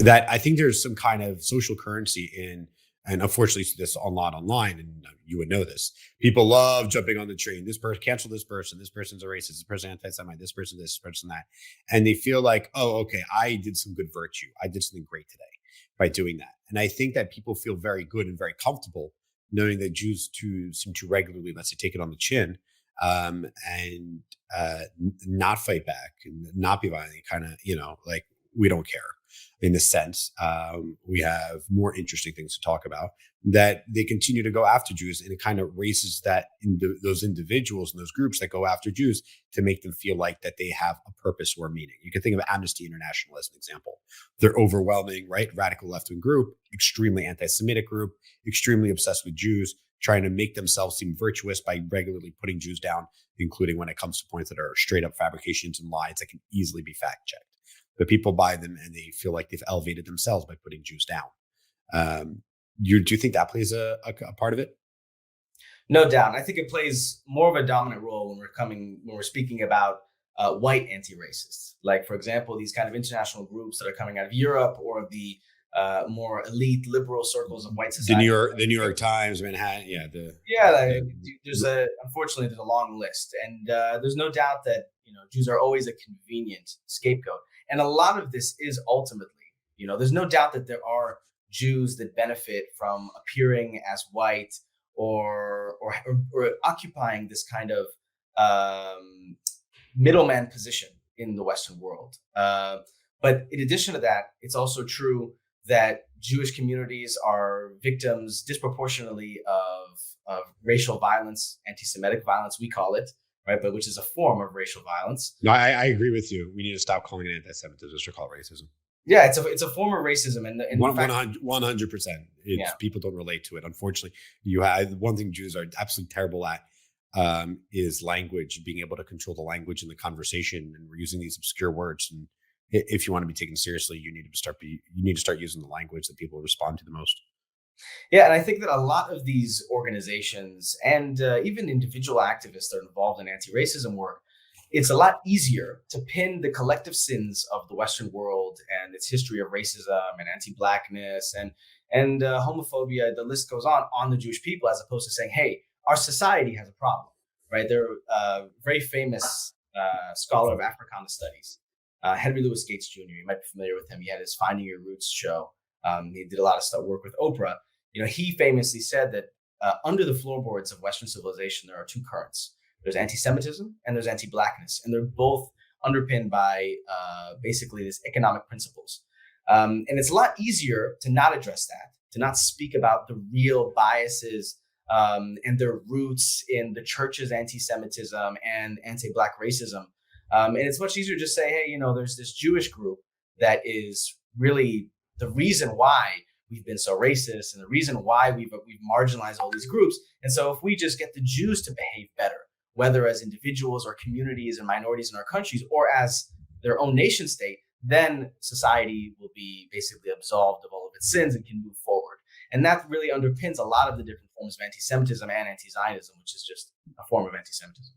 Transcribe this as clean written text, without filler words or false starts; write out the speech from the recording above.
that I think there's some kind of social currency in, and unfortunately, see this a lot online, and you would know this. People love jumping on the train. This person cancel this person. This person's a racist. This person anti-Semite. This person that, and they feel like, oh, okay, I did some good virtue. I did something great today by doing that. And I think that people feel very good and very comfortable knowing that Jews too seem to regularly, let's say, take it on the chin, and not fight back and not be violent. Kind of, like we don't care in the sense. We have more interesting things to talk about, that they continue to go after Jews, and it kind of raises that those individuals and those groups that go after Jews to make them feel like that they have a purpose or meaning. You can think of Amnesty International as an example. They're overwhelming, right? Radical left-wing group, extremely anti-Semitic group, extremely obsessed with Jews, trying to make themselves seem virtuous by regularly putting Jews down, including when it comes to points that are straight up fabrications and lies that can easily be fact checked. But people buy them and they feel like they've elevated themselves by putting Jews down. Do you think that plays a part of it? No doubt. I think it plays more of a dominant role when we're speaking about white anti-racists. Like, for example, these kind of international groups that are coming out of Europe, or the more elite liberal circles of white society. The New York Times, Manhattan, Unfortunately, there's a long list, and there's no doubt that Jews are always a convenient scapegoat, and a lot of this is ultimately, there's no doubt that there are Jews that benefit from appearing as white or occupying this kind of middleman position in the Western world. But in addition to that, it's also true that Jewish communities are victims disproportionately of racial violence, anti-Semitic violence, we call it, right? But which is a form of racial violence. No, I agree with you. We need to stop calling it anti-Semitism, just to call it racism. Yeah, it's a form of racism, and 100%. People don't relate to it. Unfortunately, you have one thing Jews are absolutely terrible at, is language, being able to control the language in the conversation, and we're using these obscure words. And if you want to be taken seriously, you need to start using the language that people respond to the most. Yeah, and I think that a lot of these organizations and even individual activists that are involved in anti-racism work, it's a lot easier to pin the collective sins of the Western world and its history of racism and anti-Blackness and homophobia, the list goes on the Jewish people, as opposed to saying, hey, our society has a problem, right? They're a very famous scholar of Africana studies, Henry Louis Gates Jr. You might be familiar with him. He had his Finding Your Roots show. He did a lot of work with Oprah. He famously said that under the floorboards of Western civilization, there are two currents. There's anti-Semitism and there's anti-Blackness, and they're both underpinned by basically these economic principles. And it's a lot easier to not address that, to not speak about the real biases and their roots in the church's anti-Semitism and anti-Black racism. And it's much easier to just say, hey, there's this Jewish group that is really the reason why we've been so racist and the reason why we've marginalized all these groups. And so if we just get the Jews to behave better, whether as individuals or communities and minorities in our countries or as their own nation state, then society will be basically absolved of all of its sins and can move forward. And that really underpins a lot of the different forms of anti-Semitism and anti-Zionism, which is just a form of anti-Semitism.